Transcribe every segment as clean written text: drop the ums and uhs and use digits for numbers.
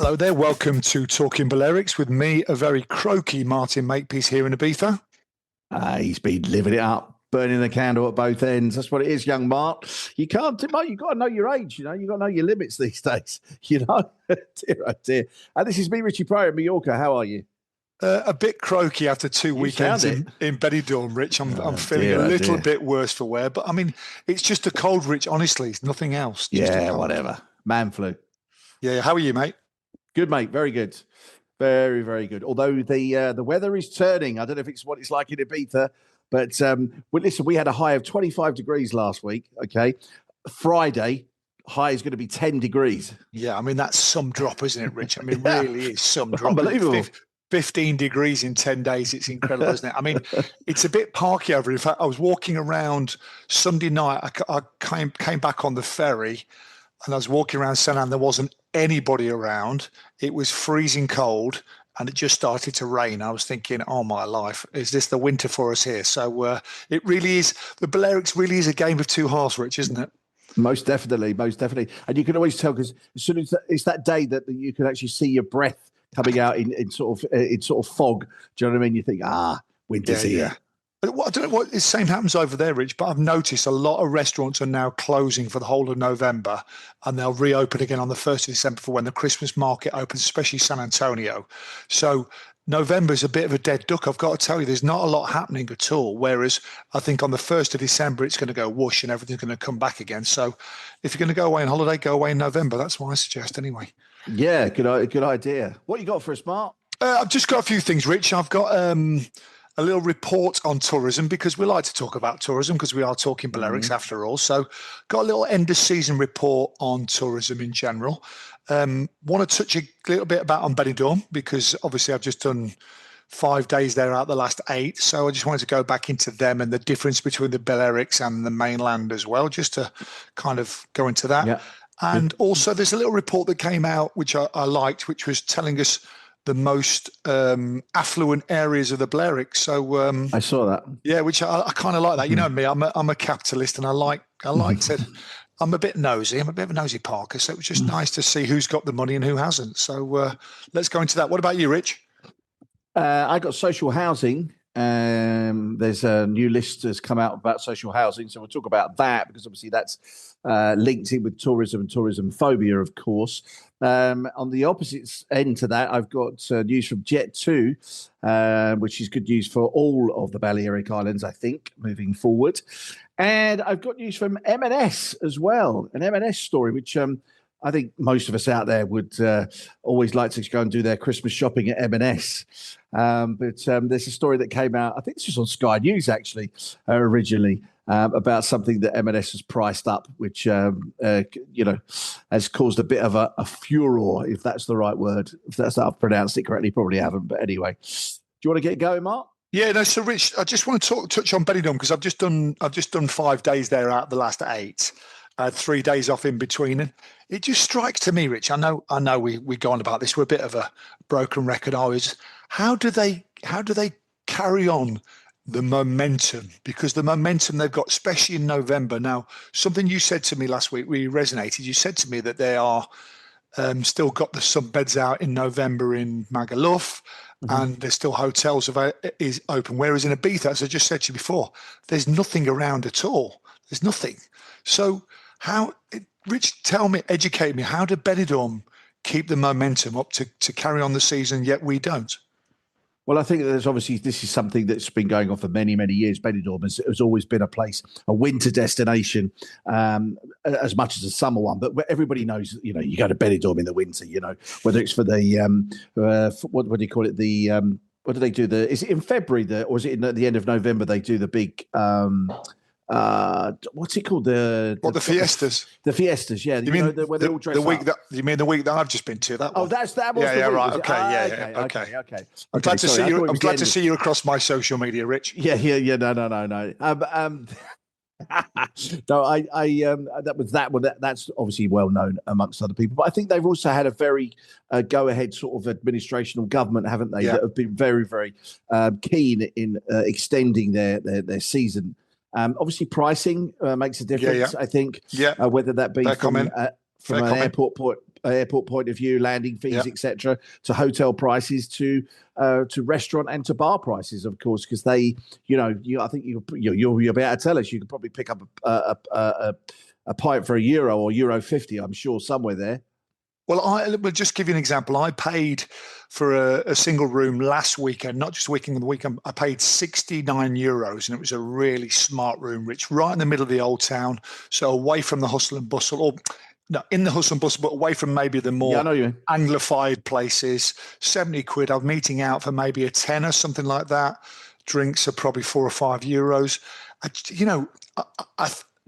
Hello there, welcome to Talking Balearics with me, a very croaky Martin Makepeace here in Ibiza. He's been living it up, burning the candle at both ends. That's what it is, young Mark. You can't, mate, you've got to know your age, you've got to know your limits these days, dear, oh dear. And this is me, Richie Pryor in Mallorca. How are you? A bit croaky after two weekends in Benidorm, Rich. I'm feeling a little bit worse for wear, but I mean, it's just a cold, Rich, honestly. It's nothing else. Yeah, whatever. Man flu. Yeah, how are you, mate? Good, mate. Very good. Very, very good. Although the weather is turning. I don't know if it's what it's like in Ibiza, but listen, we had a high of 25 degrees last week, okay? Friday, high is going to be 10 degrees. Yeah, I mean, that's some drop, isn't it, Rich? I mean, really is some drop. Unbelievable. 15 degrees in 10 days. It's incredible, isn't it? I mean, it's a bit parky over. In fact, I was walking around Sunday night. I came back on the ferry and I was walking around St. Anne. There wasn't anybody around. It was freezing cold and it just started to rain. I was thinking, oh my life, is this the winter for us here? So it really is. The Balearics really is a game of two halves, Rich, isn't it? Most definitely. And you can always tell because as soon as it's that day that you can actually see your breath coming out in sort of fog. Do you know what I mean? You think, winter's here. Yeah. But I don't know what the same happens over there, Rich, but I've noticed a lot of restaurants are now closing for the whole of November and they'll reopen again on the 1st of December for when the Christmas market opens, especially San Antonio. So November is a bit of a dead duck. I've got to tell you, there's not a lot happening at all. Whereas I think on the 1st of December, it's going to go whoosh and everything's going to come back again. So if you're going to go away on holiday, go away in November. That's what I suggest anyway. Yeah, good idea. What you got for us, Mark? I've just got a few things, Rich. I've got a little report on tourism because we like to talk about tourism because we are talking Balearics after all. So got a little end of season report on tourism in general. Want to touch a little bit about on Benidorm because obviously I've just done 5 days there out the last 8. So I just wanted to go back into them and the difference between the Balearics and the mainland as well, just to kind of go into that. Yeah. And also there's a little report that came out, which I liked, which was telling us the most affluent areas of the Balearics. So I saw that. Yeah, which I kind of like that. You know me, I'm a capitalist and I like to, I'm a bit nosy. I'm a bit of a nosy Parker. So it was just nice to see who's got the money and who hasn't. So let's go into that. What about you, Rich? I got social housing. There's a new list has come out about social housing. So we'll talk about that because obviously that's linked in with tourism and tourism phobia, of course. On the opposite end to that, I've got news from Jet2, which is good news for all of the Balearic Islands, I think, moving forward. And I've got news from M&S as well, an M&S story, which I think most of us out there would always like to go and do their Christmas shopping at M&S. But there's a story that came out, I think this was on Sky News actually, originally, about something that M&S has priced up, which, has caused a bit of a furor, if that's the right word. If that's how I've pronounced it correctly, probably haven't. But anyway, do you want to get going, Mark? Yeah, no. So, Rich, I just want to touch on Benidorm because I've just done 5 days there out of the last 8. 3 days off in between, and it just strikes to me, Rich. I know we go on about this. We're a bit of a broken record. How do they carry on the momentum? Because the momentum they've got, especially in November. Now, something you said to me last week really resonated. You said to me that they are still got the sub beds out in November in Magaluf, and there's still hotels is open. Whereas in Ibiza, as I just said to you before, there's nothing around at all. There's nothing. So Rich, educate me, how did Benidorm keep the momentum up to carry on the season, yet we don't? Well, I think there's obviously, this is something that's been going on for many, many years. Benidorm has always been a winter destination, as much as a summer one. But everybody knows, you go to Benidorm in the winter, whether it's for the, what do you call it? What do they do? Is it in February, or is it at the end of November they do the big... what's it called? The fiestas. The fiestas, yeah. You mean where they all dress the week up. You mean the week that I've just been to? That one. Oh, that was yeah, the week, right. Okay, okay. I'm glad to see you. I'm glad to see you across my social media, Rich. Yeah. No. No, that's obviously well known amongst other people. But I think they've also had a very go-ahead sort of administrational government, haven't they? Yeah. That have been very, very keen in extending their season. Obviously, pricing makes a difference. I think. Yeah. Whether that be from an airport airport point of view, landing fees, etc., to hotel prices, to restaurant and to bar prices, of course, because they, I think you'll be able to tell us. You could probably pick up a pint for €1 or €1.50, I'm sure, somewhere there. Well, will just give you an example. I paid for a single room last weekend, not just weekend, the weekend. I paid €69, and it was a really smart room, Rich, right in the middle of the old town, so away from the hustle and bustle, or no, in the hustle and bustle, but away from maybe the more Anglified places. 70 quid. I'm meeting out for maybe a tenner, something like that. Drinks are probably €4 or €5.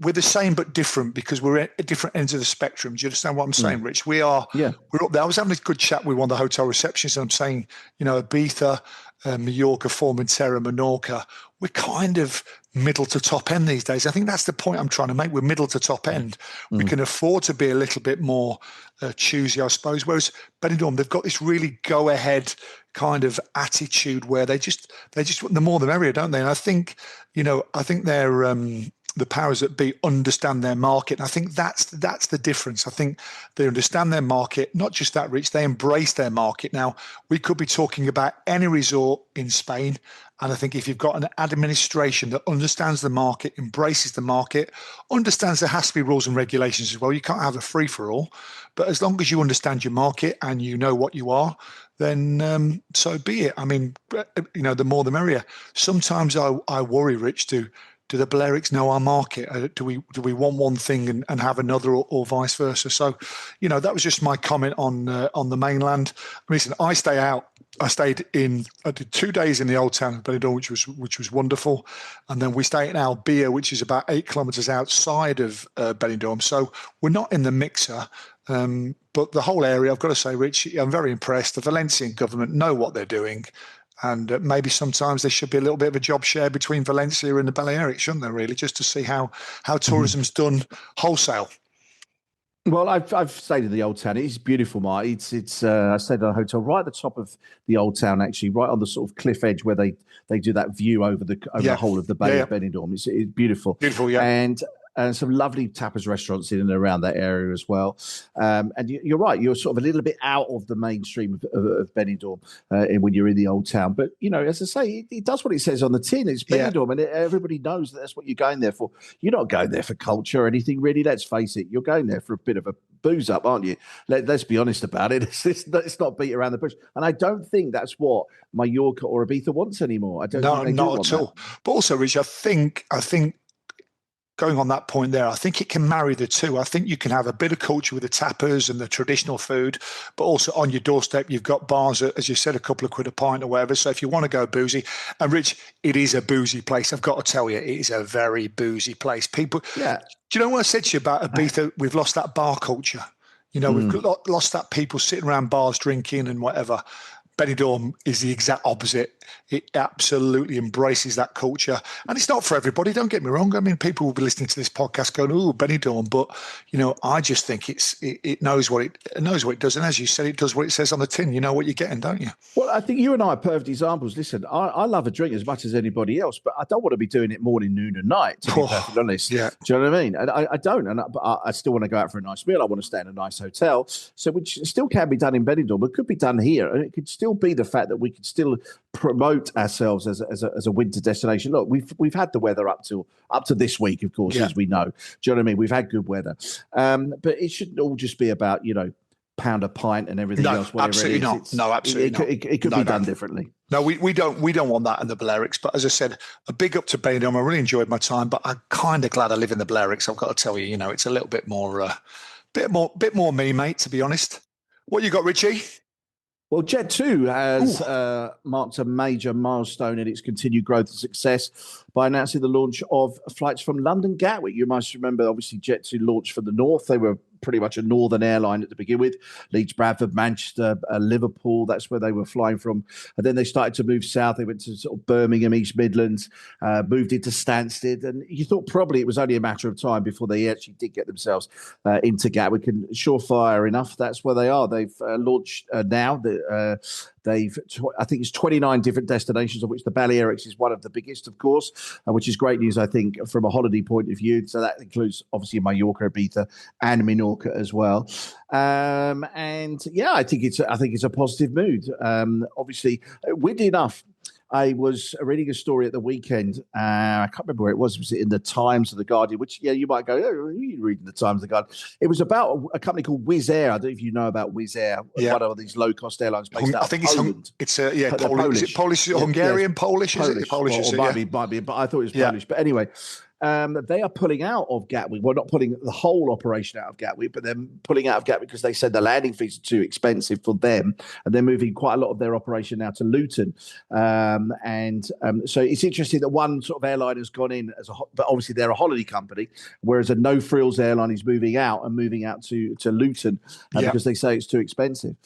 We're the same but different because we're at different ends of the spectrum. Do you understand what I'm saying, Rich? We're up there. I was having a good chat with one of the hotel receptionists, and I'm saying, Ibiza, Mallorca, Formentera, Menorca, we're kind of middle to top end these days. I think that's the point I'm trying to make. We're middle to top end. We can afford to be a little bit more choosy, I suppose. Whereas Benidorm, they've got this really go ahead kind of attitude where they just the more the merrier, don't they? And I think they're the powers that be understand their market. And I think that's the difference. I think they understand their market, not just that, Rich, they embrace their market. Now, we could be talking about any resort in Spain. And I think if you've got an administration that understands the market, embraces the market, understands there has to be rules and regulations as well. You can't have a free-for-all. But as long as you understand your market and you know what you are, then so be it. I mean, the more the merrier. Sometimes I worry, Rich, do the Balearics know our market? Do we want one thing and have another, or vice versa? So, that was just my comment on the mainland. Listen, I stay out. I did 2 days in the old town of Benidorm, which was wonderful, and then we stayed in Albia, which is about 8 kilometres outside of Benidorm. So we're not in the mixer. But the whole area, I've got to say, Rich, I'm very impressed. The Valencian government know what they're doing. And maybe sometimes there should be a little bit of a job share between Valencia and the Balearics, shouldn't there, really, just to see how tourism's done wholesale. Well, I've stayed in the old town. It's beautiful, Mark. I stayed at a hotel right at the top of the old town, actually, right on the sort of cliff edge where they do that view over the whole of the Bay of Benidorm. It's beautiful. Beautiful, yeah. And some lovely tapas restaurants in and around that area as well. And you're right, you're sort of a little bit out of the mainstream of Benidorm when you're in the old town. But, as I say, it does what it says on the tin. It's Benidorm, and everybody knows that's what you're going there for. You're not going there for culture or anything, really. Let's face it. You're going there for a bit of a booze up, aren't you? Let's be honest about it. It's not beat around the bush. And I don't think that's what Mallorca or Ibiza wants anymore. I don't think they do want at all. But also, Rich, I think going on that point there, I think it can marry the two. I think you can have a bit of culture with the tapas and the traditional food, but also on your doorstep, you've got bars, as you said, a couple of quid a pint or whatever. So if you want to go boozy, and Rich, it is a boozy place. I've got to tell you, it is a very boozy place. People, do you know what I said to you about Ibiza? We've lost that bar culture. We've lost that people sitting around bars drinking and whatever. Benidorm is the exact opposite. It absolutely embraces that culture. And it's not for everybody, don't get me wrong. I mean, people will be listening to this podcast going, "Oh, Benidorm," but I just think it knows what it does. And as you said, it does what it says on the tin. You know what you're getting, don't you? Well, I think you and I are perfect examples. Listen, I love a drink as much as anybody else, but I don't want to be doing it morning, noon, and night, to be perfectly honest. Yeah. Do you know what I mean? I don't. But I still want to go out for a nice meal. I want to stay in a nice hotel. So which still can be done in Benidorm, but could be done here. And it could still be the fact that we could still promote ourselves as a winter destination. Look, we've had the weather up to this week, of course, as we know. Do you know what I mean? We've had good weather, but it shouldn't all just be about pound a pint and everything else. Absolutely not. No, absolutely not. It could be done differently. No, we don't want that in the Balearics. But as I said, a big up to Benidorm. I really enjoyed my time, but I'm kind of glad I live in the Balearics. I've got to tell you, it's a little bit more, bit more me, mate. To be honest, what you got, Richie? Well, Jet2 has marked a major milestone in its continued growth and success by announcing the launch of flights from London Gatwick. You must remember, obviously, Jet2 launched from the north. They were pretty much a northern airline to begin with. Leeds, Bradford, Manchester, Liverpool, that's where they were flying from. And then they started to move south. They went to sort of Birmingham, East Midlands, moved into Stansted. And you thought probably it was only a matter of time before they actually did get themselves into Gatwick. And surefire enough, that's where they are. They've launched now. I think it's 29 different destinations, of which the Balearics is one of the biggest, of course, which is great news, I think, from a holiday point of view. So that includes obviously Mallorca, Ibiza, and Minorca as well. And yeah, I think it's a positive mood. Obviously, weirdly enough, I was reading a story at the weekend. I can't remember where it was. Was it in the Times or the Guardian? Which, yeah, you might go, oh, you're reading the Times or the Guardian. It was about a company called Wizz Air. I don't know if you know about Wizz Air, one of these low-cost airlines based out of Poland. It's Polish. Is it Polish? Hungarian? Yes. Polish? Is it Polish? Well, might be, but I thought it was Polish. But anyway, they are pulling out of Gatwick. Well, not pulling the whole operation out of Gatwick, but they're pulling out of Gatwick because they said the landing fees are too expensive for them, and they're moving quite a lot of their operation now to Luton. So it's interesting that one sort of airline has gone in but obviously they're a holiday company, whereas a no frills airline is moving out to Luton because they say it's too expensive.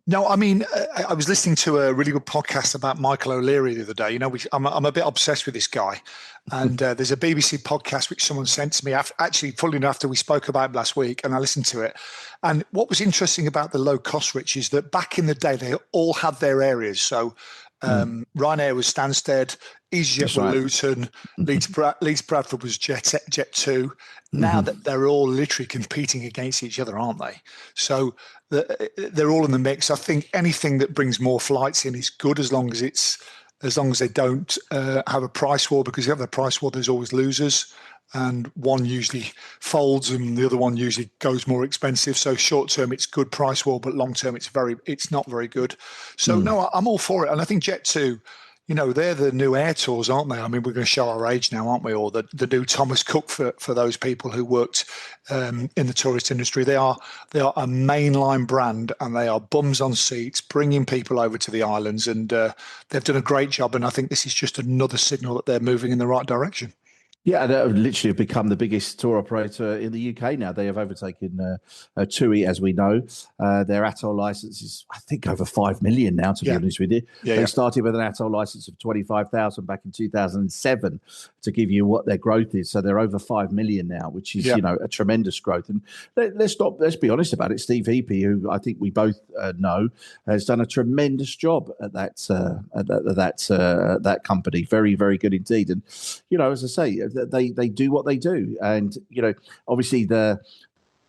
No, I mean, I was listening to a really good podcast about Michael O'Leary the other day. You know, I'm a bit obsessed with this guy. And there's a BBC podcast which someone sent to me, actually, fully enough, after we spoke about it last week, and I listened to it. And what was interesting about the low cost, Rich, is that back in the day, they all had their areas. So Ryanair was Stansted, EasyJet were Luton, Leeds Bradford was Jet2. Now that they're all literally competing against each other, aren't they? So they're all in the mix. I think anything that brings more flights in is good as long as they don't have a price war, because if you have a price war, there's always losers. And one usually folds and the other one usually goes more expensive. So short term, it's good price war, but long term, it's not very good. So no, I'm all for it. And I think Jet2, you know, they're the new air tours, aren't they? I mean, we're going to show our age now, aren't we? Or the new Thomas Cook for those people who worked in the tourist industry. They are a mainline brand, and they are bums on seats, bringing people over to the islands. And they've done a great job. And I think this is just another signal that they're moving in the right direction. Yeah, they literally have become the biggest tour operator in the UK now. They have overtaken TUI, as we know. Their atoll license is, I think, over 5 million now, to be honest with you. They started with an atoll license of 25,000 back in 2007 to give you what their growth is. So they're over 5 million now, which is, you know, a tremendous growth. And let's be honest about it. Steve Heapy, who I think we both know, has done a tremendous job at that company. Very, very good indeed. And, you know, as I say, they do what they do. And, you know, obviously the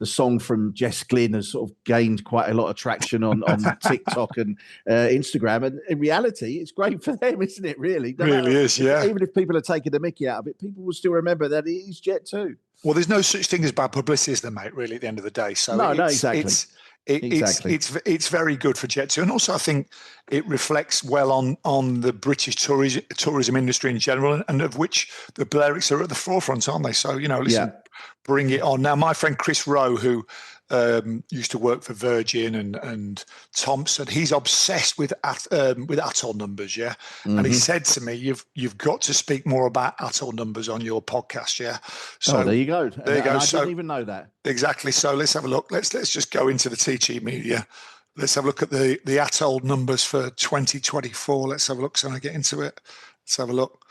song from Jess Glynn has sort of gained quite a lot of traction on TikTok and Instagram. And in reality, it's great for them, isn't it, really? Even if people are taking the mickey out of it, people will still remember that it is Jet2. Well, there's no such thing as bad publicity, is there, mate, really, at the end of the day. So no, exactly. It's very good for Jet2, and also I think it reflects well on the British tourism industry in general, and of which the Balearics are at the forefront, aren't they? So, you know, listen, bring it on. Now, my friend Chris Rowe, who used to work for Virgin and Thompson, he's obsessed with atoll numbers, and he said to me, "You've got to speak more about atoll numbers on your podcast." So there you go. There you go. I didn't even know that. Exactly. So let's have a look. Let's just go into the TG Media. Let's have a look at the atoll numbers for 2024. Let's have a look. So I get into it. Let's have a look.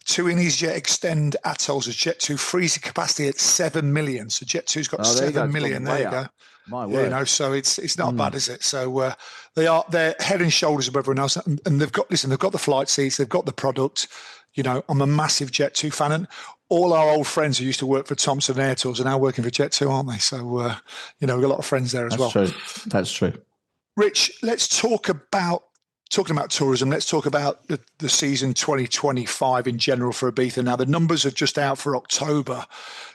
TUI and EasyJet extend atolls as Jet2 frees the capacity at 7 million. So Jet2's got 7 million. There you go. My word. You know, so it's not bad, is it? So they're head and shoulders above everyone else, and they've got the flight seats, they've got the product. You know, I'm a massive Jet2 fan, and all our old friends who used to work for Thompson Air Tours are now working for Jet2, aren't they? So you know, we've got a lot of friends there as well. That's true. Rich, let's talking about tourism, let's talk about the season 2025 in general for Ibiza. Now, the numbers are just out for October.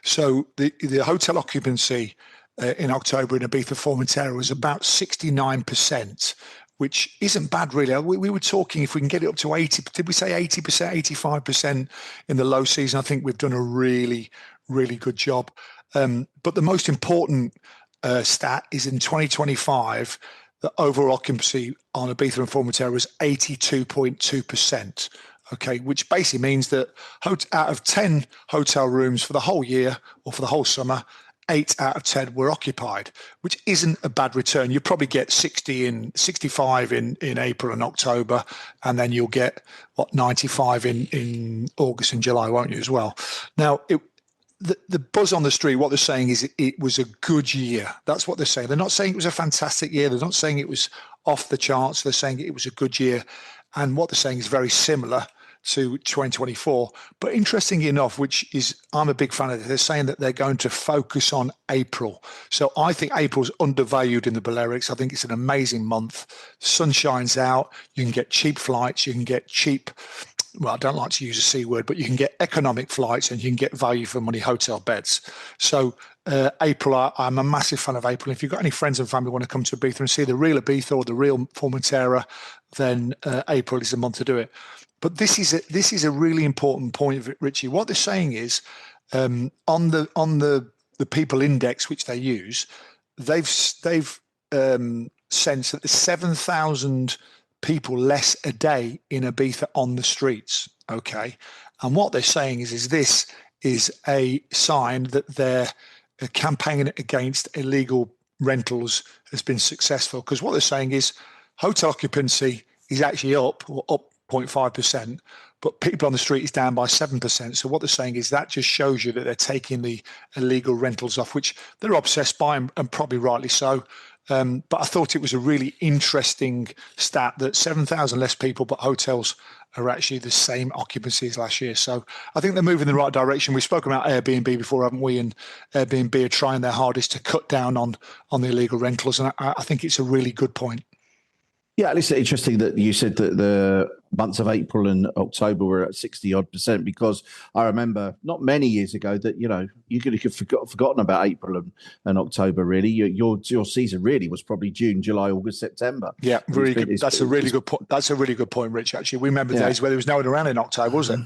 So the hotel occupancy in October in Ibiza Formentera was about 69%, which isn't bad, really. We were talking if we can get it up to 80, did we say 80%, 85% in the low season? I think we've done a really, really good job. But the most important stat is in 2025, the overall occupancy on Ibiza and Formentera was 82.2%. Okay, which basically means that out of 10 hotel rooms for the whole year or for the whole summer, 8 out of 10 were occupied, which isn't a bad return. You probably get 65 in April and October, and then you'll get 95 in August and July, won't you, as well? Now, the buzz on the street, what they're saying is it was a good year. That's what they're saying. They're not saying it was a fantastic year. They're not saying it was off the charts. They're saying it was a good year. And what they're saying is very similar to 2024. But interestingly enough, which is, I'm a big fan of it, they're saying that they're going to focus on April. So I think April's undervalued in the Balearics. I think it's an amazing month. Sun shines out. You can get cheap flights. You can get cheap, well, I don't like to use a C word, but you can get economic flights and you can get value for money hotel beds. So April, I'm a massive fan of April. If you've got any friends and family who want to come to Ibiza and see the real Ibiza or the real Formentera, then April is the month to do it. But this is a really important point, Richie. What they're saying is on the people index which they use, they've sensed that there's 7,000 people less a day in Ibiza on the streets. Okay, and what they're saying is this is a sign that their campaign against illegal rentals has been successful. Because what they're saying is hotel occupancy is actually up 0.5%, but people on the street is down by 7%. So what they're saying is that just shows you that they're taking the illegal rentals off, which they're obsessed by, and probably rightly so. But I thought it was a really interesting stat that 7,000 less people, but hotels are actually the same occupancy as last year. So I think they're moving in the right direction. We've spoken about Airbnb before, haven't we? And Airbnb are trying their hardest to cut down on the illegal rentals. And I think it's a really good point. Yeah, it's interesting that you said that the months of April and October were at 60-odd%, because I remember not many years ago that, you could have forgotten about April and October, really. Your season really was probably June, July, August, September. Yeah, really good. That's a really good point. That's a really good point, Rich, actually. We remember days where there was no one around in October, was it?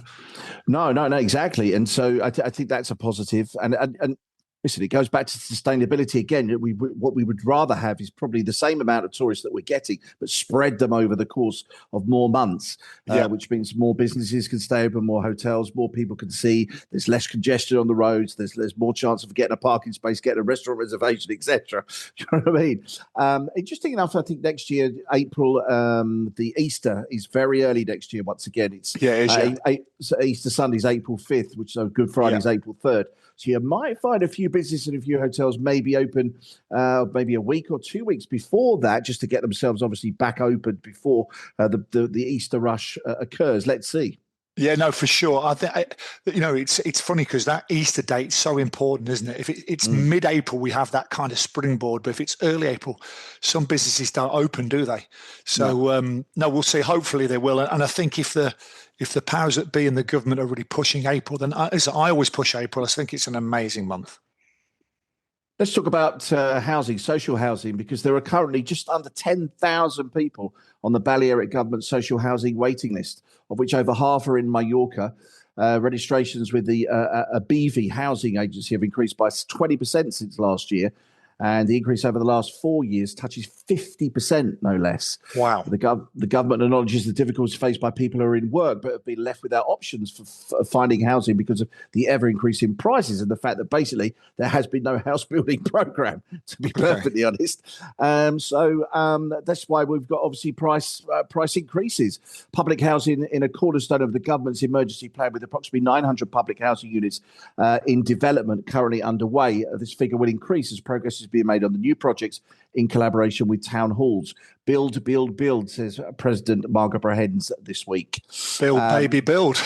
No, exactly. And so I think that's a positive. And listen, it goes back to sustainability again. What we would rather have is probably the same amount of tourists that we're getting, but spread them over the course of more months, which means more businesses can stay open, more hotels, more people can see. There's less congestion on the roads. There's more chance of getting a parking space, getting a restaurant reservation, etc. You know what I mean? Interesting enough, I think next year, April, the Easter is very early next year. Once again, it's Easter Sunday's April 5th, which so Good Friday's April 3rd. So you might find a few businesses and a few hotels maybe open maybe a week or 2 weeks before that, just to get themselves obviously back open before the Easter rush occurs. Let's see. Yeah, no, for sure. I think it's funny because that Easter date's so important, isn't it? If it's mid-April, we have that kind of springboard, but if it's early April, some businesses don't open, do they? So no, we'll see. Hopefully they will. And I think if the powers that be and the government are really pushing April, then I always push April. I think it's an amazing month. Let's talk about housing, social housing, because there are currently just under 10,000 people on the Balearic government social housing waiting list, of which over half are in Mallorca. Registrations with the Ibiza housing agency have increased by 20% since last year. And the increase over the last 4 years touches 50%, no less. Wow. The government acknowledges the difficulties faced by people who are in work but have been left without options for finding housing because of the ever-increasing prices and the fact that basically there has been no house building program, to be perfectly honest. So that's why we've got obviously price increases. Public housing in a cornerstone of the government's emergency plan, with approximately 900 public housing units in development currently underway. This figure will increase as progress is being made on the new projects in collaboration with town halls. Build, build, build, says President Makepeace this week. Build, baby, build.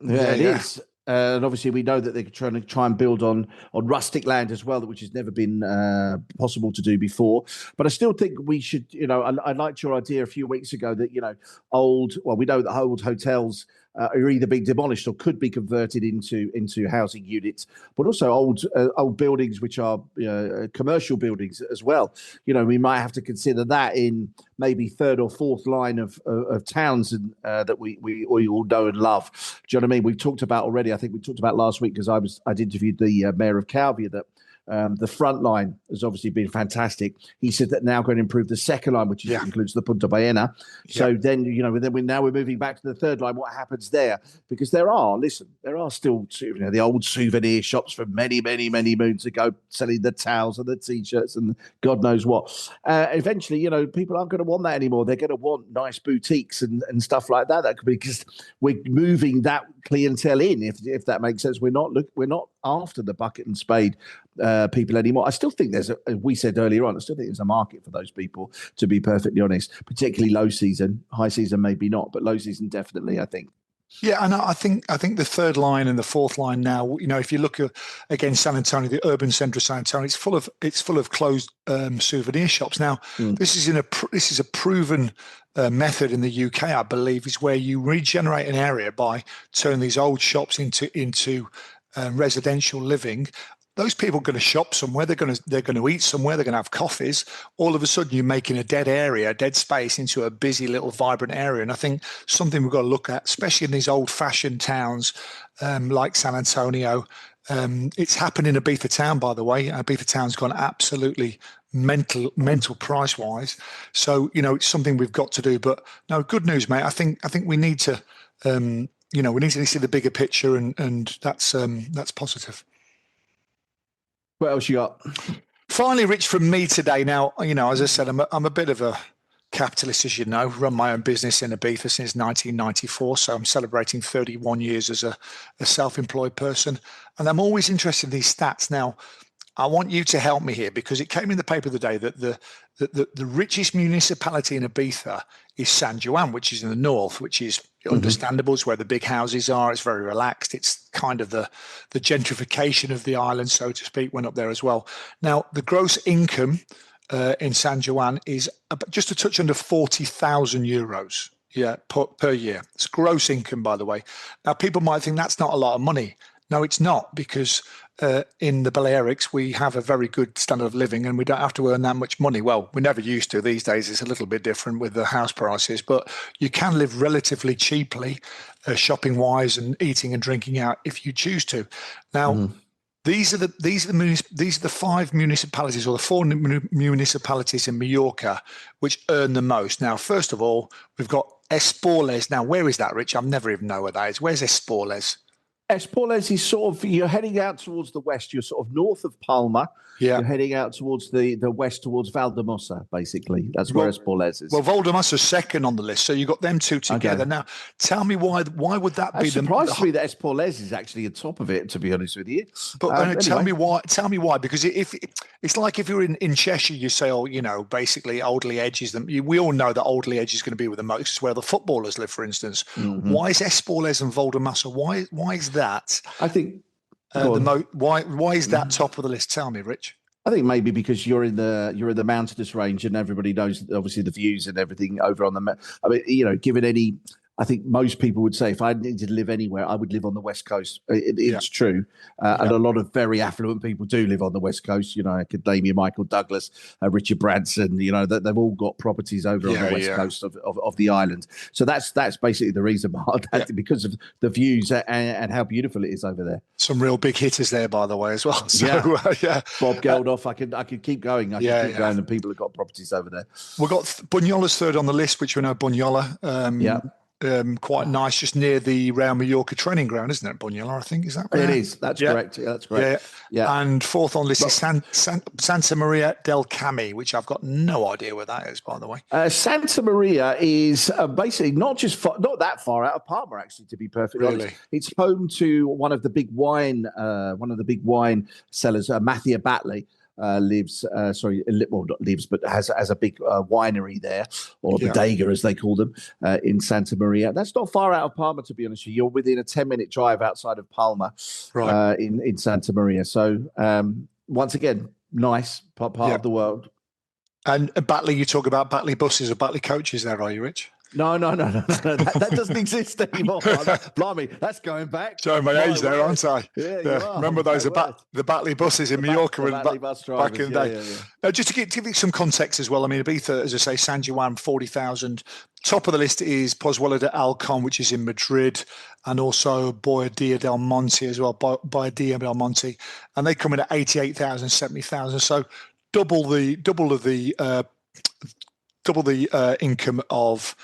Yeah, it is. And obviously, we know that they're trying to try and build on rustic land as well, which has never been possible to do before. But I still think we should, I liked your idea a few weeks ago that, we know that old hotels are either being demolished or could be converted into housing units, but also old buildings which are commercial buildings as well. We might have to consider that in maybe third or fourth line of towns that we all know and love. Do you know what I mean? We've talked about already. I think we talked about last week because I'd interviewed the mayor of Calvia that. The front line has obviously been fantastic. He said that now going to improve the second line, which includes the Punta Baena. So then, we're moving back to the third line. What happens there? Because there are still the old souvenir shops from many, many, many moons ago selling the towels and the T-shirts and God knows what. Eventually, people aren't going to want that anymore. They're going to want nice boutiques and stuff like that. That could be because we're moving that clientele in, if that makes sense. We're not after the bucket and spade people anymore. I still think as we said earlier on, I still think there's a market for those people, to be perfectly honest, particularly low season. High season maybe not, but low season definitely, I think. Yeah, and I think the third line and the fourth line now. If you look at again San Antonio, the urban centre of San Antonio, it's full of closed souvenir shops. Now, this is a proven method in the UK, I believe, is where you regenerate an area by turning these old shops into residential living. Those people are going to shop somewhere. They're going to eat somewhere. They're going to have coffees. All of a sudden, you're making a dead area, a dead space, into a busy little vibrant area. And I think something we've got to look at, especially in these old-fashioned towns like San Antonio. It's happened in Ibiza town, by the way. Ibiza town's gone absolutely mental price-wise. So it's something we've got to do. But no, good news, mate. I think we need to we need to see the bigger picture, and that's positive. What else you got? Finally, Rich, from me today. Now, as I said, I'm a bit of a capitalist, as you know. Run my own business in Ibiza since 1994, so I'm celebrating 31 years as a self-employed person, and I'm always interested in these stats. Now, I want you to help me here because it came in the paper the day that the richest municipality in Ibiza is San Juan, which is in the north, which is understandable. It's where the big houses are. It's very relaxed. It's kind of the gentrification of the island, so to speak, went up there as well. Now, the gross income in San Juan is just a touch under 40,000 euros. Yeah, per year. It's gross income, by the way. Now, people might think that's not a lot of money. No, it's not, because in the Balearics, we have a very good standard of living and we don't have to earn that much money. Well, we never used to. These days, it's a little bit different with the house prices, but you can live relatively cheaply, shopping-wise and eating and drinking out if you choose to. Now, these are the five municipalities, or the four municipalities in Mallorca, which earn the most. Now, first of all, we've got Esporles. Now, where is that, Rich? I've never even know where that is. Where's Esporles? Esporles is sort of, you're heading out towards the west. You're sort of north of Palma. Yeah. You're heading out towards the west, towards Valdemossa, basically. That's where Esporles is. Well, Valdemossa's second on the list, so you've got them two together. Okay. Now, tell me why would that be? It surprised me that Esporles is actually on top of it, to be honest with you. But anyway. Tell me why, because if it's like if you're in Cheshire, you say, basically Alderley Edge is we all know that Alderley Edge is going to be with the most, it's where the footballers live, for instance. Why is Esporles and Valdemossa? Why is that? I think why is that top of the list? Tell me, Rich. I think maybe because you're in the mountainous range and everybody knows obviously the views and everything over on the. I mean, given any. I think most people would say if I needed to live anywhere, I would live on the West Coast. It's true. And a lot of very affluent people do live on the West Coast. I could name you Michael Douglas, Richard Branson, they've all got properties over on the West Coast of the island. So that's basically the reason behind that, because of the views and how beautiful it is over there. Some real big hitters there, by the way, as well. So, Bob Geldof, I could keep going. I could keep going, and people have got properties over there. We've got Buñola's third on the list, which we know Buñola. Quite nice, just near the Real Mallorca training ground, isn't it, Buñola? I think, is that right? It is. That's correct. Yeah, that's correct. Yeah. And fourth on the list is Santa Maria del Camí, which I've got no idea where that is, by the way. Santa Maria is basically not that far out of Palma, actually, to be perfectly honest. It's home to one of the big wine sellers, Matthew Batley. Lives, not lives, but has a big winery there, or bodega as they call them, in Santa Maria. That's not far out of Palma, to be honest with you. You're within a 10-minute drive outside of Palma, in Santa Maria. So once again, nice part of the world. And Batley, you talk about Batley buses or Batley coaches there, are you, Rich? No. That doesn't exist anymore. Blimey, that's going back. Showing my age there, aren't I? Yeah. Remember those the Batley buses in Mallorca back in the day. Yeah. Now, just to give you some context as well, I mean, Ibiza, as I say, San Juan, 40,000. Top of the list is Pozuelo de Alcon, which is in Madrid, and also Boadilla del Monte as well, Boadilla del Monte. And they come in at 88,000, 70,000. So double the income of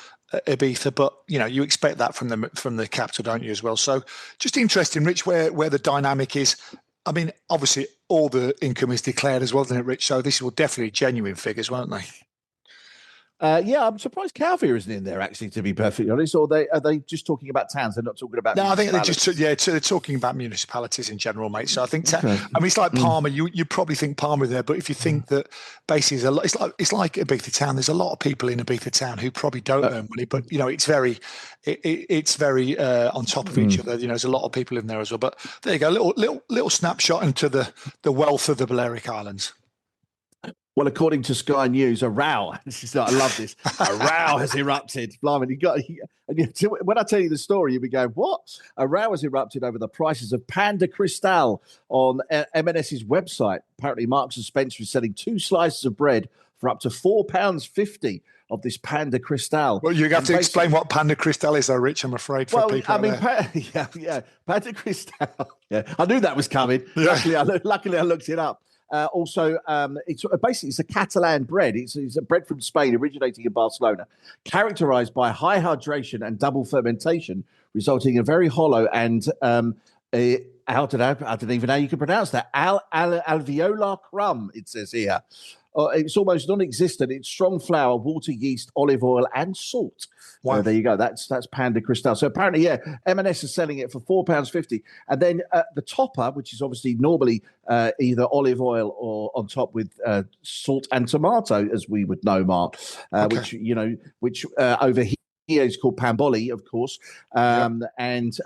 Ibiza, but you expect that from the capital, don't you, as well? So just interesting, Rich, where the dynamic is. I mean, obviously all the income is declared as well, isn't it, Rich? So this will definitely genuine figures, won't they? Yeah, I'm surprised Calvia isn't in there, actually, to be perfectly honest. Or are they just talking about towns? They're not talking about. No, I think they're talking about municipalities in general, mate. So I think, Okay. I mean, it's like Palma. You probably think Palma there, but if you think that basically it's like Ibiza town. There's a lot of people in Ibiza town who probably don't earn money, but it's very on top of each other. There's a lot of people in there as well. But there you go, little snapshot into the wealth of the Balearic Islands. Well, according to Sky News, a row. I love this. A row has erupted. Blimey, when I tell you the story, you'll be going, "What?" A row has erupted over the prices of Panda Cristal on M&S's website. Apparently, Marks and Spencer is selling 2 slices of bread for up to £4.50 of this Panda Cristal. Well, you have to explain what Panda Cristal is, though, Rich. I'm afraid for people. Panda Cristal. Yeah, I knew that was coming. Yeah. Luckily, I looked it up. It's a Catalan bread. It's a bread from Spain, originating in Barcelona, characterized by high hydration and double fermentation, resulting in a very hollow and I don't even know how you can pronounce that. Alveolar crumb, it says here. It's almost non-existent. It's strong flour, water, yeast, olive oil, and salt. Wow. There you go. That's Panda Cristal. So apparently, yeah, M&S is selling it for £4.50. And then the topper, which is obviously normally either olive oil or on top with salt and tomato, as we would know, Mark, which over here is called Pamboli, of course. And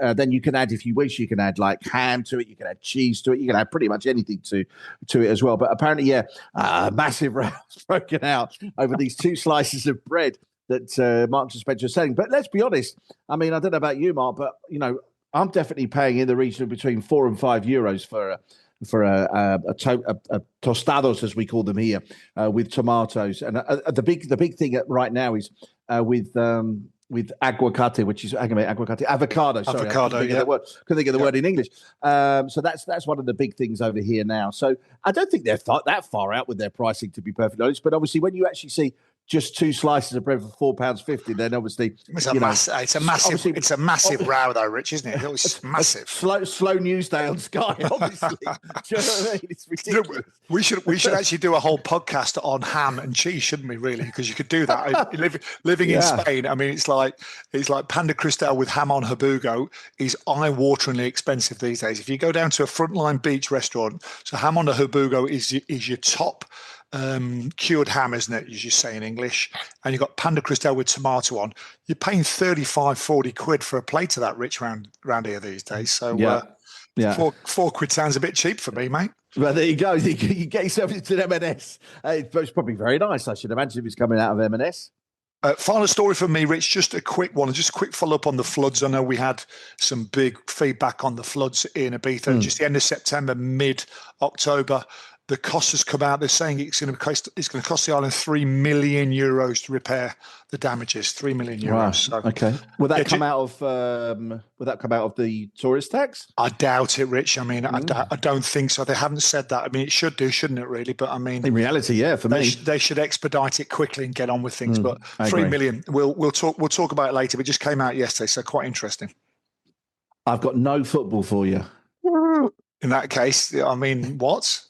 then you can add, if you wish, you can add like ham to it. You can add cheese to it. You can add pretty much anything to it as well. But apparently, massive rows broken out over these 2 slices of bread that Marks and Spencer are selling. But let's be honest. I mean, I don't know about you, Mark, but I'm definitely paying in the region of between €4 and €5 for a tostados, as we call them here, with tomatoes. And the big thing right now is with aguacate, which is avocado. Sorry, avocado. Couldn't think of the word in English. So that's one of the big things over here now. So I don't think they're that far out with their pricing, to be perfectly honest. But obviously, when you actually see just 2 slices of bread for £4.50, then obviously it's a massive row, though, Rich, isn't it? It's massive. Slow news day on Sky, obviously. Do you know what I mean? It's ridiculous. We should actually do a whole podcast on ham and cheese, shouldn't we? Really, because you could do that. Living in Spain, I mean, it's like Panda Cristal with ham on habugo is eye-wateringly expensive these days. If you go down to a frontline beach restaurant, so ham on a habugo is your top cured ham, isn't it? You just say in English, and you've got Panda Cristal with tomato on. You're paying 35, 40 quid for a plate of that, Rich, round here these days. So £4 sounds a bit cheap for me, mate. Well, there you go. You get yourself into M&S. It's probably very nice, I should imagine, if it's coming out of M&S. Final story from me, Rich, just a quick one, just a quick follow-up on the floods. I know we had some big feedback on the floods in Ibiza, just the end of September, mid-October. The cost has come out. They're saying it's going to cost the island €3 million to repair the damages. €3 million. Wow. So, okay. Will that come out of the tourist tax? I doubt it, Rich. I mean, I don't think so. They haven't said that. I mean, it should do, shouldn't it? Really, but I mean, in reality, yeah. For me, they should expedite it quickly and get on with things. But $3 million. We'll talk about it later. But it just came out yesterday, so quite interesting. I've got no football for you. In that case, I mean, what?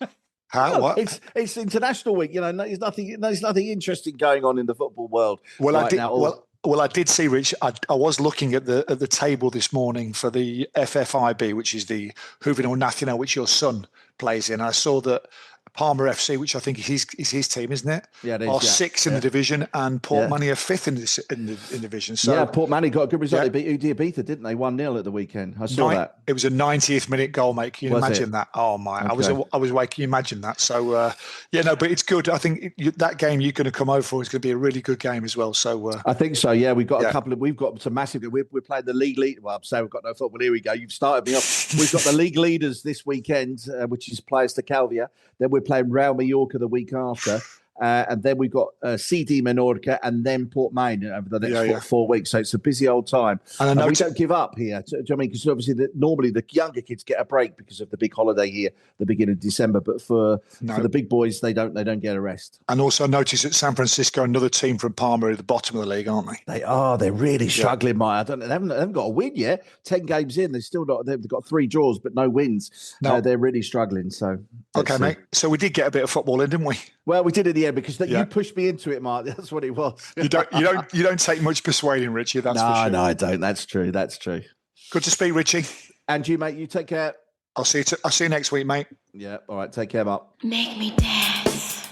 How? What? It's International Week. There's nothing interesting going on in the football world. Well, I did see, Rich. I was looking at the table this morning for the FFIB, which is the Juvenil Nacional, which your son plays in. I saw that Palmer FC, which I think is his team, isn't it? Yeah, it is. Are 6th in the division, and Port Money are 5th in the division. So Port Money got a good result. They beat Ibiza, didn't they? 1-0 at the weekend. I saw that. It was a 90th minute goal, mate. Can you imagine that? Oh my! Okay. I was away. Can you imagine that? So but it's good. I think that game you're going to come over for is going to be a really good game as well. So I think so. Yeah, we've got we've got some massive. We're playing the league lead. Well, I'm saying we've got no football. Here we go. You've started me off. We've got the league leaders this weekend, which is Players to Calvia. Then we're playing Real Mallorca the week after. And then we've got CD Menorca and then Port Maine over the next 4 weeks. So it's a busy old time. And we don't give up here. Do you know what I mean? Because obviously normally the younger kids get a break because of the big holiday here, the beginning of December. But for the big boys, they don't get a rest. And also notice that San Francisco, another team from Palma, are at the bottom of the league, aren't they? They are. They're really struggling, Mike. They haven't got a win yet. 10 games in, they've got 3 draws but no wins. No. They're really struggling. So okay, mate. So we did get a bit of football in, didn't we? Well, we did at the yeah, because you pushed me into it, Mark. That's what it was. You don't take much persuading, Richie. That's for sure. No, I don't. That's true. Good to speak, Richie. And you, mate. You take care. I'll see you next week, mate. Yeah. All right. Take care, Mark. Make me dance.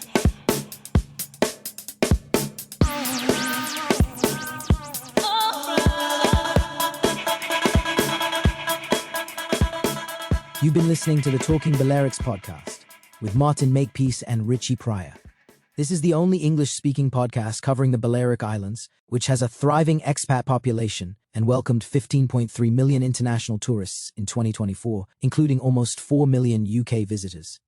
You've been listening to the Talking Balearics podcast with Martin Makepeace and Richie Pryor. This is the only English-speaking podcast covering the Balearic Islands, which has a thriving expat population and welcomed 15.3 million international tourists in 2024, including almost 4 million UK visitors.